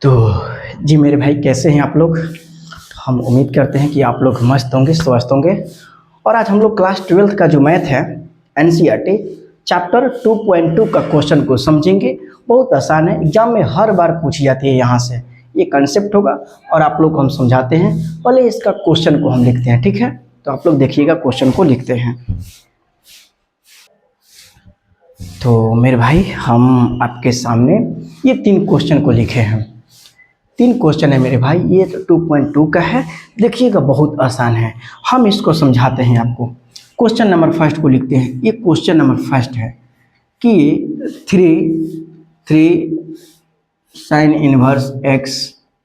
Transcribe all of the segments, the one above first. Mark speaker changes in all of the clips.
Speaker 1: तो जी मेरे भाई, कैसे हैं आप लोग। हम उम्मीद करते हैं कि आप लोग मस्त होंगे, स्वस्थ होंगे। और आज हम लोग क्लास 12th का जो मैथ है एनसीईआरटी चैप्टर 2.2 का क्वेश्चन को समझेंगे। बहुत आसान है, एग्जाम में हर बार पूछी जाती है। यहाँ से ये कंसेप्ट होगा और आप लोग को हम समझाते हैं। पहले इसका क्वेश्चन को हम लिखते हैं, ठीक है। तो आप लोग देखिएगा, क्वेश्चन को लिखते हैं। तो मेरे भाई, हम आपके सामने ये 3 क्वेश्चन को लिखे हैं। 3 क्वेश्चन है मेरे भाई, ये 2.2 का है। देखिएगा, बहुत आसान है, हम इसको समझाते हैं आपको। क्वेश्चन नंबर फर्स्ट को लिखते हैं। ये क्वेश्चन नंबर फर्स्ट है कि 3 साइन इनवर्स x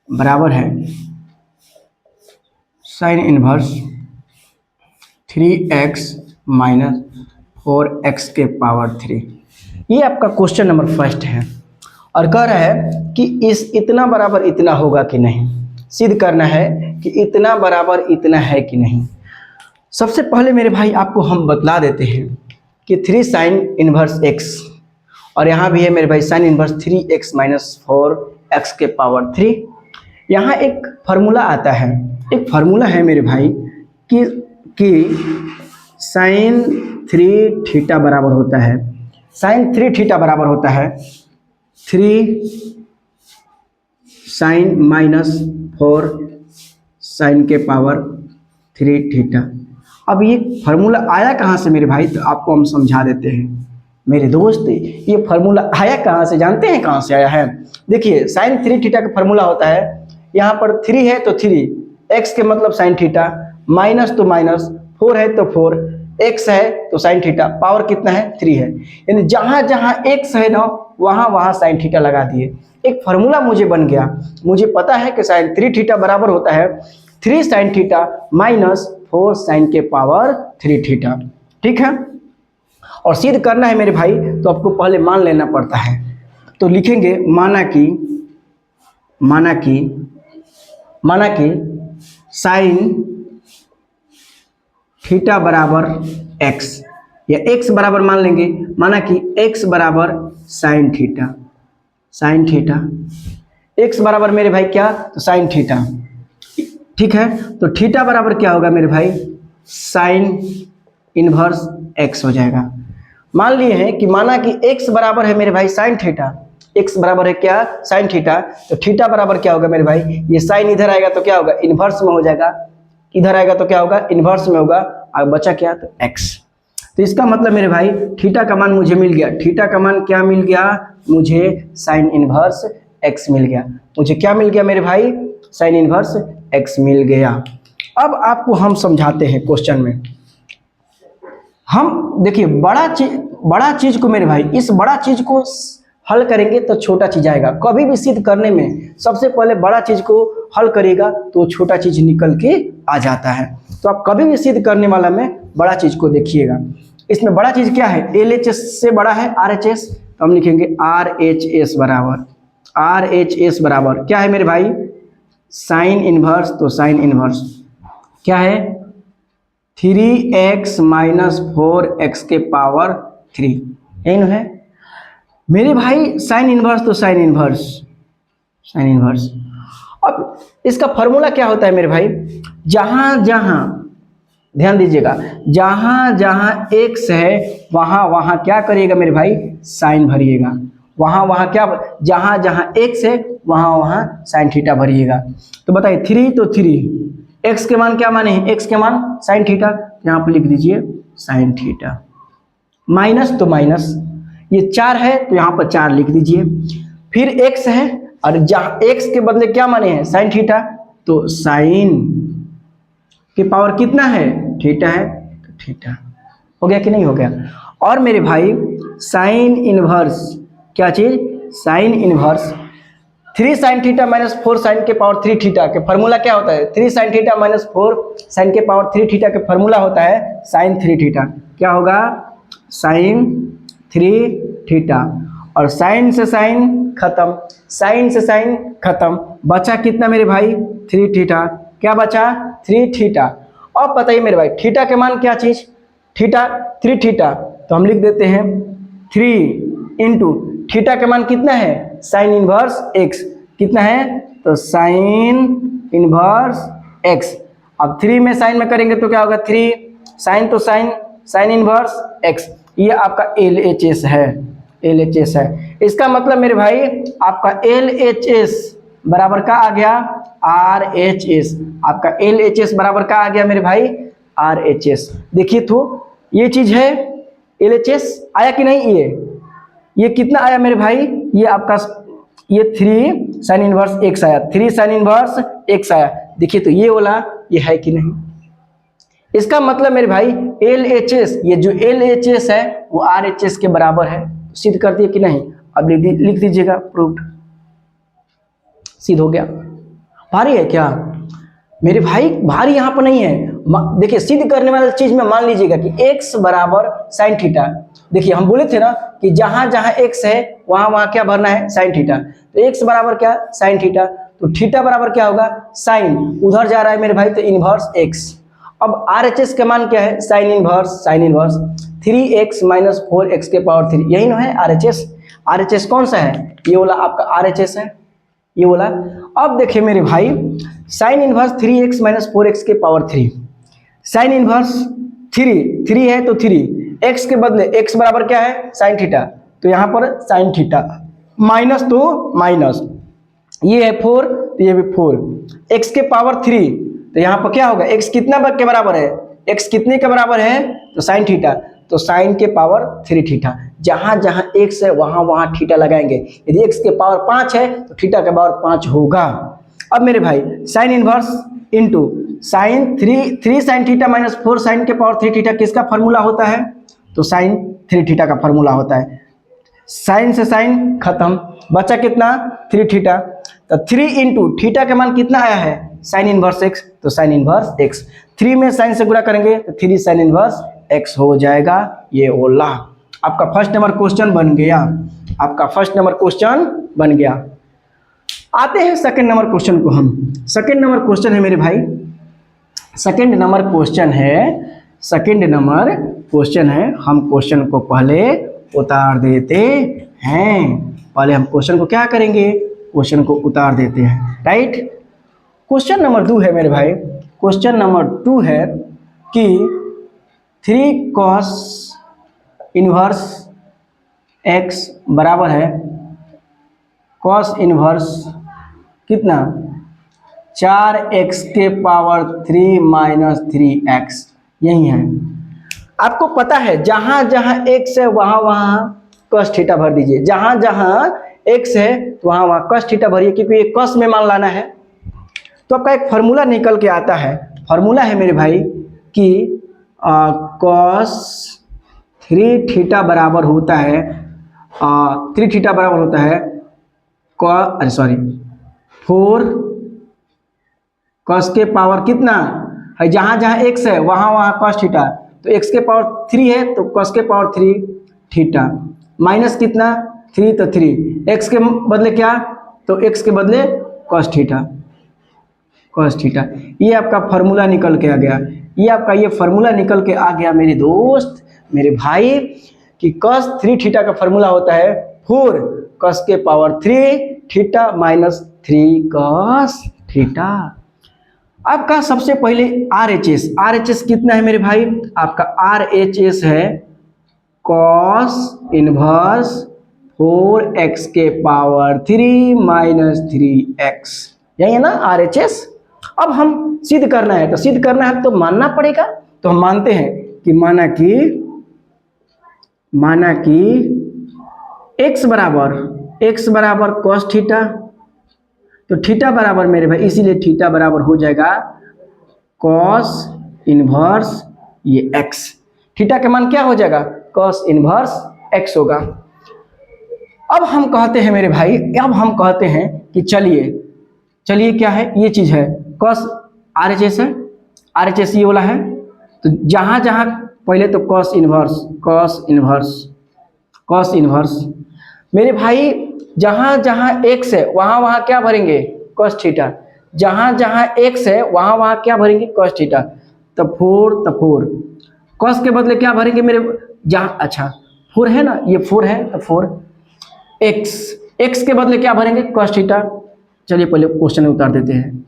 Speaker 1: बराबर है sine inverse 3x minus 4x के पावर 3। ये आपका क्वेश्चन नंबर फर्स्ट है और कह रहा है कि इस इतना बराबर इतना होगा कि नहीं। सिद्ध करना है कि इतना बराबर इतना है कि नहीं। सबसे पहले मेरे भाई आपको हम बतला देते हैं कि 3 साइन इनवर्स x और यहाँ भी है मेरे भाई sine inverse 3x minus 4x के पावर 3। यहाँ एक फार्मूला आता है, एक फार्मूला है मेरे भाई कि साइन 3 थीटा बराबर होता है, साइन 3 थीटा बराबर होता है 3 साइन माइनस 4 साइन के पावर 3 थीटा। अब ये फार्मूला आया कहाँ से मेरे भाई, तो आपको हम समझा देते हैं मेरे दोस्त। ये फार्मूला आया कहाँ से, जानते हैं कहाँ से आया है? देखिए, साइन 3 थीटा का फार्मूला होता है, यहाँ पर 3 है तो 3, x के मतलब साइन थीटा, माइनस तो माइनस, 4 है तो 4, x है तो साइन थीटा, पावर कितना है 3 है। यानी जहाँ जहाँ x है ना, वहाँ वहाँ साइन थीटा लगा दिए। एक फार्मूला मुझे बन गया। मुझे पता है कि साइन 3 थीटा बराबर होता है 3 साइन थीटा माइनस 4 साइन के पावर 3 थीटा, ठीक है। और सिद्ध करना है मेरे भाई, तो आपको पहले मान लेना पड़ता है। तो लिखेंगे माना कि साइन थीटा बराबर x, या x बराबर मान लेंगे, माना कि x बराबर साइन थीटा, x बराबर मेरे भाई क्या, तो साइन थीटा, ठीक है। तो थीटा बराबर क्या होगा मेरे भाई, साइन इनवर्स x हो जाएगा। मान लिए हैं कि माना कि x बराबर है मेरे भाई साइन थीटा, x बराबर है क्या, साइन थीटा। तो थीटा बराबर क्या होगा मेरे भाई, ये साइन इधर आएगा तो क्या होगा, इन्वर्स में हो जाएगा, इधर आएगा तो क्या होगा, इन्वर्स में होगा, और बचा क्या, तो x। तो इसका मतलब मेरे भाई थीटा का मान मुझे मिल गया। थीटा का मान क्या मिल गया, मुझे साइन इनवर्स x मिल गया। मुझे क्या मिल गया मेरे भाई, साइन इनवर्स x मिल गया। अब आपको हम समझाते हैं क्वेश्चन में। हम देखिए, बड़ा चीज को मेरे भाई, इस बड़ा चीज को हल करेंगे तो छोटा चीज आएगा। कभी भी सिद्ध करने में सबसे पहले बड़ा चीज को हल करेगा तो छोटा चीज निकल के आ जाता है। तो आप कभी भी सिद्ध करने वाला में बड़ा चीज को देखिएगा। इसमें बड़ा चीज क्या है, LHS से बड़ा है RHS, तो हम लिखेंगे RHS बराबर क्या है मेरे भाई, साइन इनवर्स, तो साइन इनवर्स क्या है 3x माइनस 4x के पावर 3, यही ना है मेरे भाई। साइन इनवर्स तो साइन इनवर्स। अब इसका फॉर्मूला क्या होता है मेरे भाई, जहां जहां ध्यान दीजिएगा, जहां जहां x है वहां वहां क्या करिएगा मेरे भाई, साइन भरिएगा। वहां वहां क्या, जहां जहां x है वहां वहां साइन थीटा भरिएगा। तो बताइए 3 तो 3, x के मान क्या माने हैं, x के मान साइन थीटा, यहाँ पर लिख दीजिए साइन थीटा, माइनस तो माइनस, ये 4 है तो यहाँ पर 4 लिख दीजिए। फिर x है और जहाँ x के बदले क्या माने हैं, साइन थीटा, तो साइन के पावर कितना है, थीटा है, तो थीटा हो गया कि नहीं हो गया। और मेरे भाई साइन इनवर्स क्या चीज, sine inverse 3 sine theta minus 4 sine के पावर 3 थीटा के फार्मूला क्या होता है, 3 साइन थीटा माइनस 4 साइन के पावर 3 थीटा के फार्मूला होता है साइन 3 थीटा। क्या होगा, साइन 3 थीटा। और साइन से साइन खत्म, साइन से साइन खत्म, बचा कितना मेरे भाई, 3 थीटा। क्या बचा, 3 थीटा। अब बताइए मेरे भाई थीटा के मान क्या चीज, थीटा 3 थीटा, तो हम लिख देते हैं 3 इंटू थीटा के मान कितना है, साइन इनवर्स x, कितना है, तो साइन इनवर्स एक्स। अब 3 में साइन में करेंगे तो क्या होगा, 3 साइन, तो साइन इनवर्स एक्स। ये आपका LHS है, LHS है। इसका मतलब मेरे भाई आपका LHS बराबर का आ गया RHS। आपका LHS बराबर का आ गया मेरे भाई RHS। देखिए तो ये चीज है, LHS आया कि नहीं, ये कितना आया मेरे भाई, ये आपका ये 3 साइन इनवर्स एक्स आया, 3 साइन इनवर्स एक्स आया। देखिए तो ये वाला ये है कि नहीं। इसका मतलब मेरे भाई LHS, ये जो LHS है वो RHS के बराबर है। सिद्ध कर दिए कि नहीं। अब लिख दीजिएगा प्रूव्ड, सिद्ध हो गया। भारी है क्या मेरे भाई, भारी यहाँ पर नहीं है। देखिए सिद्ध करने वाली चीज में मान लीजिएगा कि x बराबर साइन थीटा। देखिए हम बोले थे ना कि जहां जहां x है वहां वहां क्या भरना है, साइन थीटा। तो x बराबर क्या, साइन थीटा, तो थीटा बराबर क्या होगा, साइन, उधर जा रहा है मेरे भाई तो इनवर्स x। अब RHS का मान क्या है, sine inverse 3x minus 4x के पावर 3, यही ना है RHS। RHS कौन सा है, ये वाला आपका RHS है, ये बोला। अब देखिए मेरे भाई sine inverse 3x minus 4x के पावर 3, साइन इनवर्स 3 है तो 3 x के बदले x बराबर क्या है, साइन थीटा, तो यहाँ पर साइन थीटा, माइनस तो माइनस, ये है 4 तो ये भी 4, x के पावर 3, तो यहाँ पर क्या होगा, x कितना के बराबर है, x कितने के बराबर है, तो साइन थीटा, तो साइन के पावर 3 थीटा। जहां जहां x है वहां वहां थीटा लगाएंगे। यदि x के पावर 5 है तो थीटा के पावर 5 होगा। अब मेरे भाई sine inverse into sine 3 sine theta minus 4 sine के पावर 3 थीटा किसका फॉर्मूला होता है, तो साइन 3 थीटा का फॉर्मूला होता है। साइन से साइन खत्म, बचा कितना, 3 थीटा, तो 3 इंटू थीटा का मान कितना आया है, साइन इनवर्स x, तो साइन इनवर्स x, 3 में साइन से गुणा करेंगे तो 3 साइन इनवर्स x हो जाएगा। ये ओला आपका फर्स्ट नंबर क्वेश्चन बन गया, आपका फर्स्ट नंबर क्वेश्चन बन गया। आते हैं सेकंड नंबर क्वेश्चन को हम। सेकंड नंबर क्वेश्चन है मेरे भाई, सेकंड नंबर क्वेश्चन है, हम क्वेश्चन को पहले उतार देते हैं। पहले हम क्वेश्चन को क्या करेंगे, क्वेश्चन को उतार देते हैं, राइट। क्वेश्चन नंबर 2 है मेरे भाई, क्वेश्चन नंबर 2 है कि 3 cos इनवर्स x बराबर है cos इनवर्स कितना, 4x के पावर 3 माइनस 3x, यही है। आपको पता है जहां जहां x है वहां वहां cos थीटा भर दीजिए, जहां जहां x है तो वहां वहां cos थीटा भरिए, क्योंकि ये cos में मान लाना है। तो आपका एक फॉर्मूला निकल के आता है, फॉर्मूला है मेरे भाई कि cos 3 थीटा बराबर होता है 3 थीटा बराबर होता है 4 cos के पावर कितना है, जहां जहां x है वहां वहां cos थीटा, तो x के पावर 3 है तो cos के पावर 3 थीटा, माइनस कितना 3 तो 3, x के बदले क्या, तो x के बदले cos थीटा, ये आपका फॉर्मूला निकल के आ गया। ये आपका ये फॉर्मूला निकल के आ गया मेरे दोस्त, मेरे भाई, कि cos 3 थीटा का फॉर्मूला होता है 4 cos के power 3 theta minus 3 cos theta. आपका सबसे पहले RHS कितना है मेरे भाई, आपका RHS है cos इनवर्स 4x के पावर 3 माइनस 3x, यही है ना RHS। अब हम सिद्ध करना है, तो सिद्ध करना है तो मानना पड़ेगा, तो हम मानते हैं कि माना कि x बराबर cos थीटा, तो थीटा बराबर मेरे भाई, इसीलिए थीटा बराबर हो जाएगा cos इनवर्स ये x, थीटा का मान क्या हो जाएगा, cos इनवर्स x होगा। अब हम कहते हैं मेरे भाई, अब हम कहते हैं कि चलिए क्या है, ये चीज है cos RHS है, RHS ये वाला है, तो जहां जहां पहले तो cos इनवर्स मेरे भाई, जहां जहां x है वहां वहां क्या भरेंगे, cos थीटा, जहां जहां x है वहां वहां क्या भरेंगे, cos थीटा, तो 4 cos के बदले क्या भरेंगे मेरे, जहां अच्छा 4 है ना, ये 4 है तो 4 x के बदले क्या भरेंगे, cos थीटा, चलिए पहले क्वेश्चन में उतार देते हैं।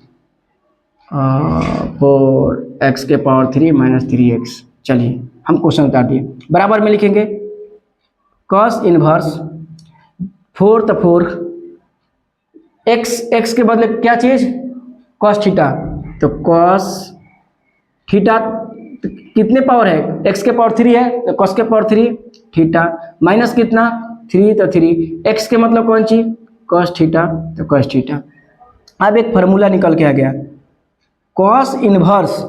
Speaker 1: 4x के पावर 3 माइनस 3x। चलिए हम क्वेश्चन उतार दिए। बराबर में लिखेंगे कॉस इनवर्स 4 तो 4 x के बदले क्या चीज कॉस थीटा, तो कॉस थीटा कितने पावर है, x के पावर 3 है तो कॉस के पावर 3 थीटा माइनस कितना 3 तो 3 x के मतलब कौन सी कॉस थीटा तो कॉस थीटा। अब एक फार्मूला निकल के आ गया कॉस इनवर्स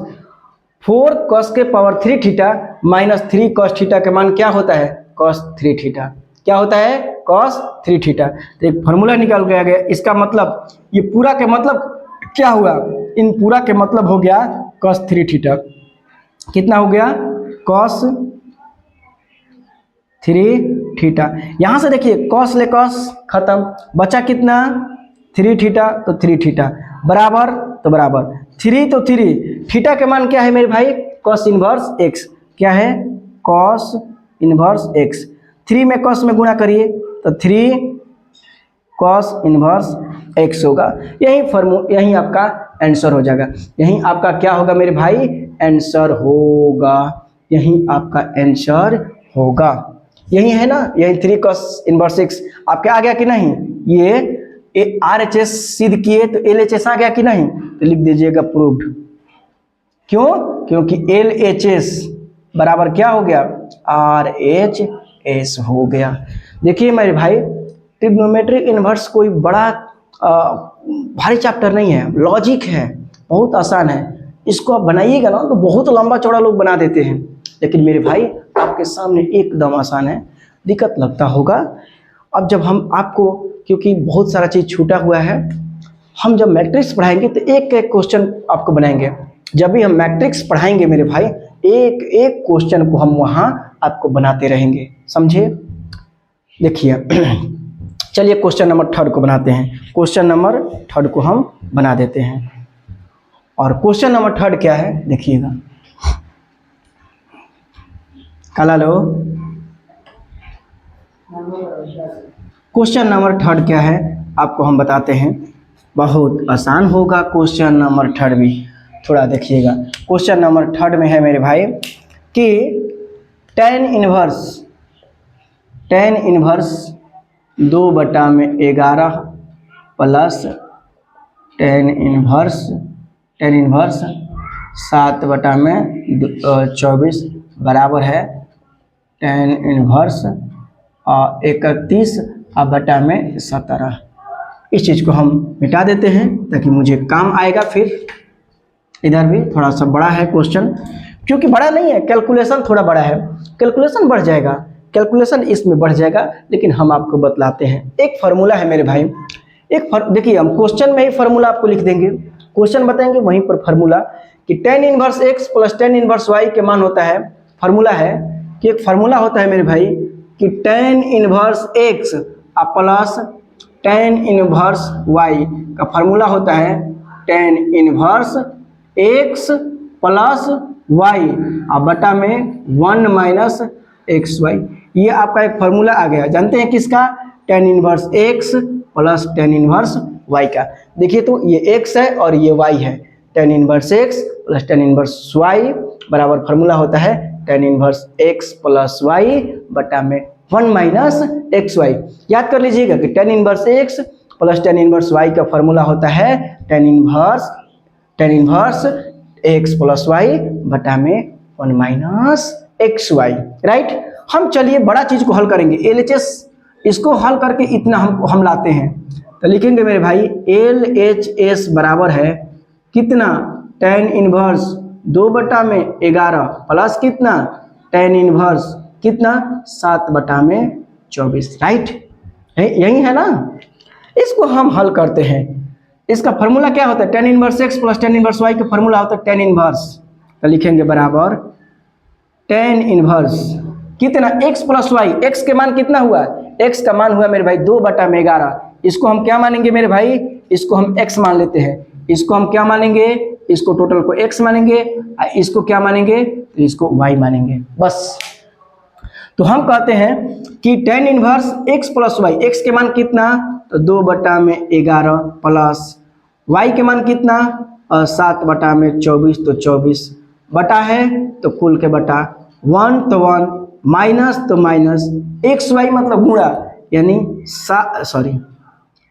Speaker 1: 4 कॉस के power 3 theta minus 3 cos theta के मान क्या होता है कॉस 3 थीटा। क्या होता है कॉस 3 थीटा। तो एक फार्मूला निकल के आ गया। इसका मतलब ये पूरा के मतलब क्या हुआ, इन पूरा के मतलब हो गया कॉस 3 थीटा। कितना हो गया कॉस 3 थीटा। यहां से देखिए कॉस ले कॉस खत्म, बचा कितना 3 थीटा तो 3 थीटा बराबर तो बराबर 3 तो 3 थीटा के मान क्या है मेरे भाई कॉस इनवर्स x। क्या है कॉस इनवर्स x। 3 में कॉस में गुणा करिए तो 3 कॉस इनवर्स x होगा। यही आपका आंसर हो जाएगा। यही आपका क्या होगा मेरे भाई आंसर होगा। यही आपका आंसर होगा। यही है ना, यही 3 कॉस इनवर्स x आपके आ गया कि नहीं। ये RHS सिद्ध किए तो LHS आ गया कि नहीं, तो लिख दीजिएगा प्रूव्ड। क्यों, क्योंकि LHS बराबर क्या हो गया RHS हो गया। देखिए मेरे भाई ट्रिग्नोमेट्री इनवर्स कोई बड़ा भारी चैप्टर नहीं है, लॉजिक है, बहुत आसान है। इसको आप बनाइएगा ना तो बहुत लंबा चौड़ा लोग बना देते हैं, लेकिन मेरे भाई आपके सामने एकदम आसान है। दिक्कत लगता होगा अब जब हम आपको, क्योंकि बहुत सारा चीज़ छूटा हुआ है। हम जब मैट्रिक्स पढ़ाएंगे तो एक एक क्वेश्चन आपको बनाएंगे। जब भी हम मैट्रिक्स पढ़ाएंगे मेरे भाई एक एक क्वेश्चन को हम वहाँ आपको बनाते रहेंगे, समझे। देखिए चलिए क्वेश्चन नंबर 3 को बनाते हैं। क्वेश्चन नंबर 3 को हम बना देते हैं। और क्वेश्चन नंबर 3 क्या है देखिएगा, काला लो। क्वेश्चन नंबर 3 क्या है आपको हम बताते हैं। बहुत आसान होगा क्वेश्चन नंबर 3 भी, थोड़ा देखिएगा। क्वेश्चन नंबर 3 में है मेरे भाई कि tan inverse 2/11 plus tan inverse 7/24 बराबर है tan इनवर्स 31/17। इस चीज़ को हम मिटा देते हैं ताकि मुझे काम आएगा। फिर इधर भी थोड़ा सा बड़ा है क्वेश्चन, क्योंकि बड़ा नहीं है, कैलकुलेशन थोड़ा बड़ा है, कैलकुलेशन बढ़ जाएगा, कैलकुलेशन इसमें बढ़ जाएगा, लेकिन हम आपको बतलाते हैं। एक फार्मूला है मेरे भाई, देखिए हम क्वेश्चन में ही फार्मूला आपको लिख देंगे, क्वेश्चन बताएंगे वहीं पर फार्मूला कि tan inverse x plus tan inverse y के मान होता है। फार्मूला है कि एक फार्मूला होता है मेरे भाई कि tan inverse x plus tan inverse y का फार्मूला होता है tan inverse x plus y बटा में 1 माइनस xy। ये आपका एक फार्मूला आ गया। जानते हैं किसका, tan inverse x plus tan inverse y का। देखिए तो ये x है और ये y है, tan inverse x plus tan inverse y बराबर फार्मूला होता है tan inverse x plus y बटा में 1 माइनस xy। याद कर लीजिएगा कि tan inverse x plus tan inverse y का फार्मूला होता है tan inverse x plus y बटा में 1 माइनस xy, राइट। हम चलिए बड़ा चीज को हल करेंगे, LHS इसको हल करके इतना हम लाते हैं। तो लिखेंगे मेरे भाई LHS बराबर है कितना tan इनवर्स 2/11 प्लस कितना tan इनवर्स कितना 7/24, राइट। यही है ना। इसको हम हल करते हैं। इसका फार्मूला क्या होता है, tan inverse x plus tan inverse y का फार्मूला होता है tan इनवर्स। तो लिखेंगे बराबर tan इनवर्स कितना x प्लस y, x के मान कितना हुआ, x का मान हुआ मेरे भाई 2/11। इसको हम क्या मानेंगे मेरे भाई, इसको हम x मान लेते हैं। इसको हम क्या मानेंगे, इसको टोटल को x मानेंगे, इसको क्या मानेंगे, इसको y मानेंगे, बस। तो हम कहते हैं कि tan inverse x plus y, x के मान कितना तो 2/11 प्लस y के मान कितना 7/24, तो 24 बटा है तो कुल के बटा 1 तो 1 माइनस तो माइनस एक्स वाई मतलब गुणा, यानी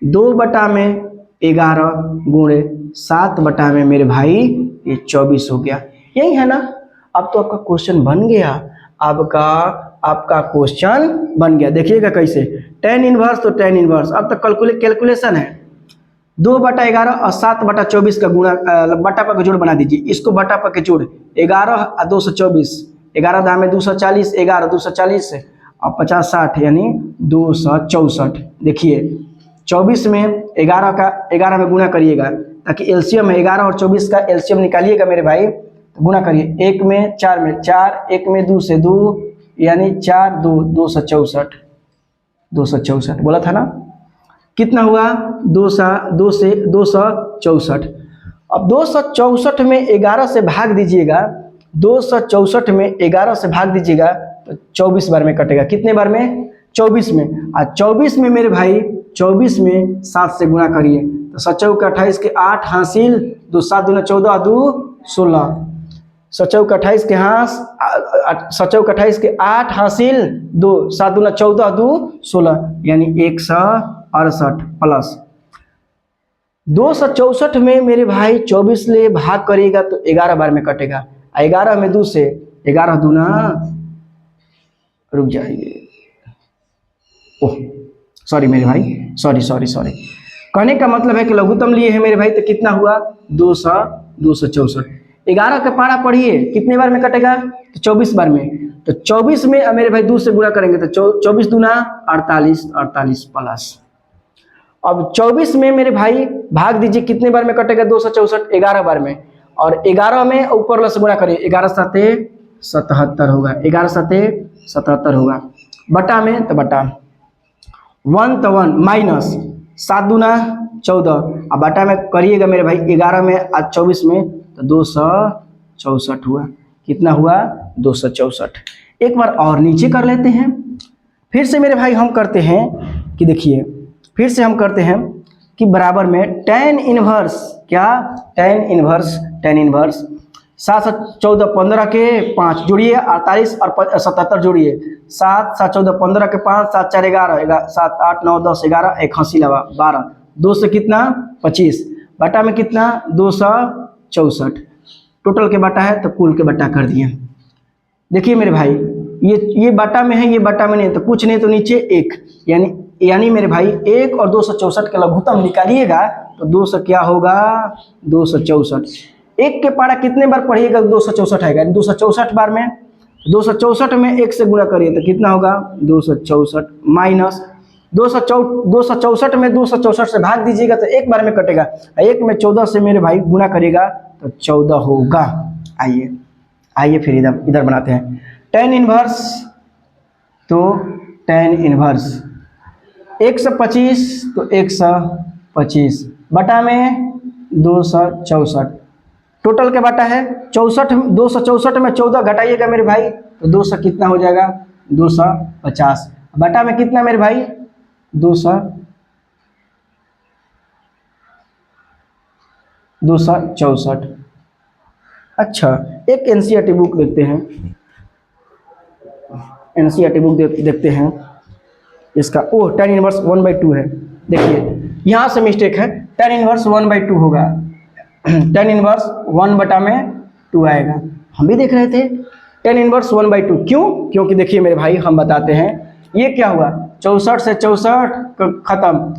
Speaker 1: 2/11 गुणे 7 में मेरे भाई ये 24 हो गया। यही है ना। अब तो आपका क्वेश्चन बन गया, आपका क्वेश्चन बन गया। देखिएगा कैसे, tan इनवर्स तो tan इनवर्स, अब तक कैलकुलेशन है 2/11 और 7/24 का गुणा बटा पर जोड़ बना दीजिए। इसको बटा पर के जोड़ 11 और 224, 11 दाम में 240, 11 240 और 50 60 यानी 264। देखिए 24 में 11 में गुणा करिएगा ताकि एलसीएम है 11 और 24 का एलसीएम निकालिएगा मेरे भाई, तो गुणा करिए 1 में 4 में 4, 1 में 2 से 2 यानी 4 2 264 बोला था ना। कितना हुआ 264। अब 264 में 11 से भाग दीजिएगा, 264 में 11 से भाग दीजिएगा तो 24 बार में कटेगा। कितने बार में 24 में। और 24 में मेरे भाई 24 में 7 से गुणा करिए तो 7 चौक 28 के 8 हासिल 2 7 दूना 14 2 16, 7 चौक 28 के 8 हासिल 2 7 दूना 14 2 16 यानी 168 प्लस 264 में मेरे भाई 24 ले भाग करिएगा तो 11 बार में कटेगा। 11 में 2 से 11 दूना, रुक जाइए, ओह सॉरी मेरे भाई, सॉरी कहने का मतलब है कि लघुत्तम लिए है मेरे भाई, तो कितना हुआ 264। 11 का पारा पढ़िए कितने बार में कटेगा तो 24 बार में, तो 24 में मेरे भाई 2 से गुणा करेंगे तो 24 दूना 48 प्लस। अब 24 में मेरे भाई भाग दीजिए कितने बार में कटेगा 264, 11 बार में, और 11 में ऊपर से गुणा करिए 11 7 77 होगा, 11 7 77 होगा। बटा में तो बटा 1 तो 1 माइनस 7 दूना 14, अब बटा में करिएगा मेरे भाई 11 में आज 24 में तो 264 हुआ। कितना हुआ 264। एक बार और नीचे कर लेते हैं, फिर से मेरे भाई हम करते हैं कि देखिए फिर से हम करते हैं कि बराबर में tan इनवर्स, क्या tan इनवर्स 7 7 14 15 के 5 जोड़िए 48 और 77 जोड़िए 7 7 14 15 के 5 7 4 11 7 8 9 10 11 1 हंसी लगा 12 2 से कितना 25 बटा में कितना 264 टोटल के बटा है तो कुल के बटा कर दिए। देखिए मेरे भाई ये बटा में है, ये बटा में नहीं, तो कुछ नहीं तो नीचे 1 यानी मेरे भाई 1 और 264 का लघुत्तम निकालिएगा तो 2 से क्या होगा 264। 1 के पारा कितने बार पढ़िएगा 264 आएगा, 264 बार में 264 में 1 से गुणा करिए तो कितना होगा 264 माइनस 264 में 264 से भाग दीजिएगा तो 1 बार में कटेगा, 1 में 14 से मेरे भाई गुणा करिएगा तो 14 होगा। आइए फिर इधर बनाते हैं tan इनवर्स, तो tan इनवर्स 125 तो 125 बटा में 264 टोटल के बटा है 264 में 14 घटाइएगा मेरे भाई तो 200 कितना हो जाएगा 250 बटा में कितना मेरे भाई 264। अच्छा एक एनसीईआरटी बुक देखते हैं, एनसीईआरटी बुक देखते हैं इसका। ओह tan इनवर्स 1/2 है। देखिए यहाँ से मिस्टेक है, tan इनवर्स 1/2 होगा, tan इनवर्स 1/2 आएगा। हम भी देख रहे थे tan इनवर्स 1/2 क्यों, क्योंकि देखिए मेरे भाई हम बताते हैं ये क्या हुआ 64 से 64 खत्म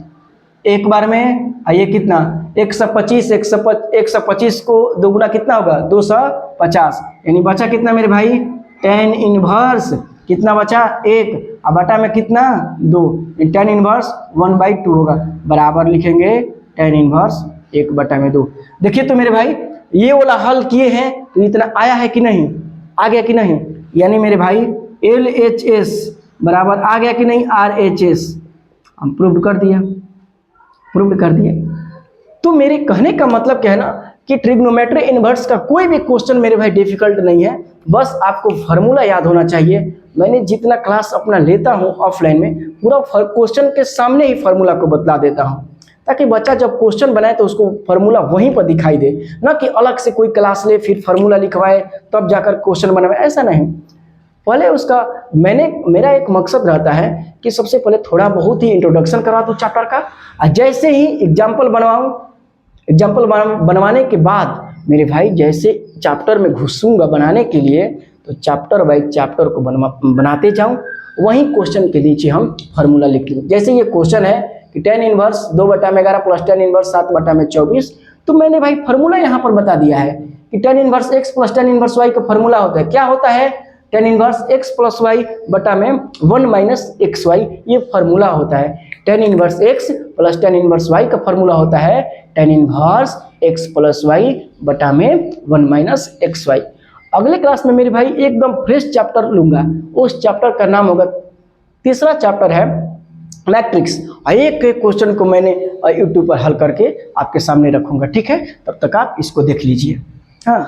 Speaker 1: 1 बार में, ये कितना 125 को दोगुना कितना होगा 250 यानी बचा कितना मेरे भाई tan इनवर्स कितना बचा 1 और बटा में कितना 2, tan इनवर्स 1/2 होगा, बराबर लिखेंगे tan इनवर्स 1/2। देखिए तो मेरे भाई ये वाला हल किए हैं तो इतना आया है कि नहीं, आ गया कि नहीं, यानी मेरे भाई LHS बराबर आ गया कि नहीं RHS, हम प्रूव कर दिया। तो मेरे कहने का मतलब क्या है ना कि ट्रिग्नोमेट्री इनवर्स का कोई भी क्वेश्चन मेरे भाई डिफिकल्ट नहीं है, बस आपको फार्मूला याद होना चाहिए। मैंने जितना क्लास अपना लेता हूँ ऑफलाइन में, पूरा क्वेश्चन के सामने ही फार्मूला को बतला देता हूँ, ताकि बच्चा जब क्वेश्चन बनाए तो उसको फार्मूला वहीं पर दिखाई दे, ना कि अलग से कोई क्लास ले फिर फार्मूला लिखवाए तब जाकर क्वेश्चन बनाए, ऐसा नहीं। पहले उसका मेरा एक मकसद रहता है कि सबसे पहले थोड़ा बहुत ही इंट्रोडक्शन करवा दूँ चैप्टर का, और जैसे ही एग्जाम्पल बनवाऊँ, एग्जाम्पल बनवाने के बाद मेरे भाई जैसे चैप्टर में घुसूंगा बनाने के लिए, तो चैप्टर बाई चैप्टर को बनाते जाऊं, वहीं क्वेश्चन के नीचे हम फार्मूला लिख लूँ। जैसे ये क्वेश्चन है कि tan inverse 2/11 plus tan inverse 7/24, तो मैंने भाई फार्मूला यहाँ पर बता दिया है कि tan inverse x plus tan inverse y का फार्मूला होता है, क्या होता है, tan inverse x plus y बटा में 1 माइनस XY, ये फार्मूला होता है। tan inverse x plus tan inverse y का फार्मूला होता है tan inverse x plus y बटा में 1 माइनस XY। अगले क्लास में मेरे भाई एकदम फ्रेश चैप्टर लूंगा, उस चैप्टर का नाम होगा, तीसरा चैप्टर है मैट्रिक्स, और एक एक क्वेश्चन को मैंने यूट्यूब पर हल करके आपके सामने रखूंगा, ठीक है। तब तक आप इसको देख लीजिए। हाँ।